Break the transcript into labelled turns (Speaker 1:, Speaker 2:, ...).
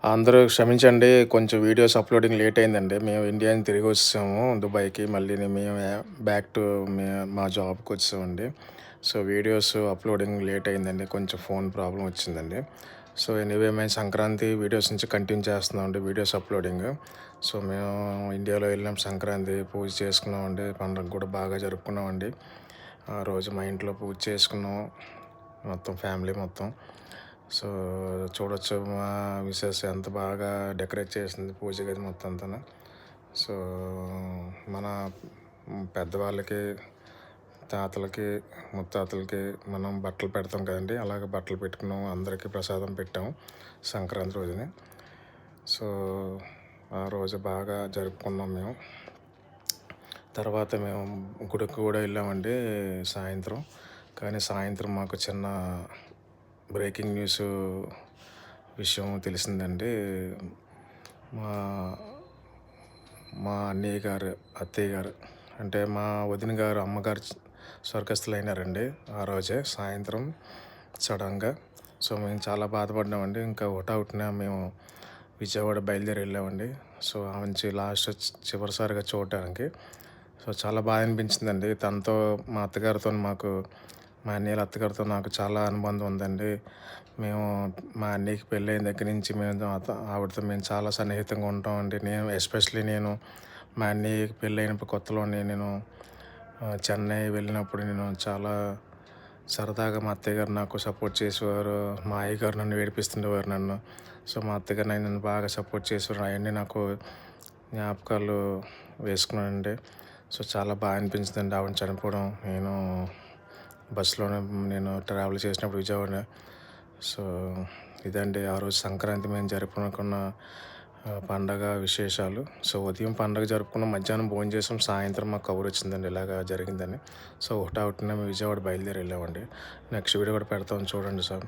Speaker 1: అందరూ క్షమించండి. కొంచెం వీడియోస్ అప్‌లోడింగ్ లేట్ అయిందండి. మేము ఇండియా నుంచి తిరిగొచ్చేసాము దుబాయ్‌కి. మళ్ళీని మేము బ్యాక్ టు మా జాబ్‌కొచ్చేసామండి. సో, వీడియోస్ అప్‌లోడింగ్ లేట్ అయిందండి. కొంచెం ఫోన్ ప్రాబ్లమ్ వచ్చిందండి. సో, ఎనీవే మేము సంక్రాంతి వీడియోస్ నుంచి కంటిన్యూ చేస్తున్నామండి వీడియోస్ అప్‌లోడింగ్. సో, మేము ఇండియాలో వెళ్ళాం సంక్రాంతి పూజ చేసుకున్నామండి. పండగ కూడా బాగా జరుపుకున్నామండి. ఆ రోజు మా ఇంట్లో పూజ చేసుకున్నాం. మొత్తం ఫ్యామిలీ మొత్తం. సో, చూడొచ్చు మా మిసెస్ ఎంత బాగా డెకరేట్ చేసింది పూజ గది మొత్తం అంతాను. సో, మన పెద్దవాళ్ళకి, తాతలకి, ముత్తాతలకి మనం బట్టలు పెడతాం కదండీ! అలాగే బట్టలు పెట్టుకున్నాం. అందరికీ ప్రసాదం పెట్టాం సంక్రాంతి రోజుని. సో, ఆ రోజు బాగా జరుపుకున్నాం మేము. తర్వాత మేము గుడికి కూడా వెళ్ళామండి సాయంత్రం. కానీ సాయంత్రం మాకు చిన్న బ్రేకింగ్ న్యూస్ విషయం తెలిసిందండి. మా మా అన్నయ్య గారు, అత్తయ్య గారు అంటే మా వదిన గారు అమ్మగారు స్వర్గస్థులైనారండి ఆ రోజే సాయంత్రం సడన్గా. సో, మేము చాలా బాధపడ్డామండి. ఇంకా హుటాహుటిన మేము విజయవాడ బయలుదేరి వెళ్ళామండి. సో, ఆమె లాస్ట్ చివరిసారిగా చూడడానికి. సో, చాలా బాధ అనిపించిందండి. తనతో మా అత్తగారితో మాకు మా అన్నయ్యల అత్తగారితో నాకు చాలా అనుబంధం ఉందండి. మేము మా అన్నయ్యకి పెళ్ళైన దగ్గర నుంచి ఆవిడతో మేము చాలా సన్నిహితంగా ఉంటామండి. నేను మా అన్నయ్యకి పెళ్ళైనప్పుడు కొత్తలోనే నేను చెన్నై వెళ్ళినప్పుడు నేను చాలా సరదాగా మా అత్తయ్య గారు నాకు సపోర్ట్ చేసేవారు. మా అయ్యగారు నన్ను ఏడిపిస్తుండేవారు నన్ను. సో, మా అత్తగారు నన్ను బాగా సపోర్ట్ చేసేవారు. అవన్నీ నాకు జ్ఞాపకాలు వేసుకున్నానండి. సో, చాలా బాగా అనిపించిందండి ఆవిడ చనిపోవడం. బస్సులోనే నేను ట్రావెల్ చేసినప్పుడు విజయవాడ. సో, ఇదండి ఆ రోజు సంక్రాంతి మేము జరుపుకున్న పండగ విశేషాలు. సో, ఉదయం పండగ జరుపుకున్నాం, మధ్యాహ్నం భోంచేసాం, సాయంత్రం మాకు కబురు వచ్చిందండి ఇలాగ జరిగిందని. సో, హుటాహుటిన మేము విజయవాడ బయలుదేరి వెళ్ళామండి. నెక్స్ట్ వీడియో కూడా పెడతాం చూడండి సార్.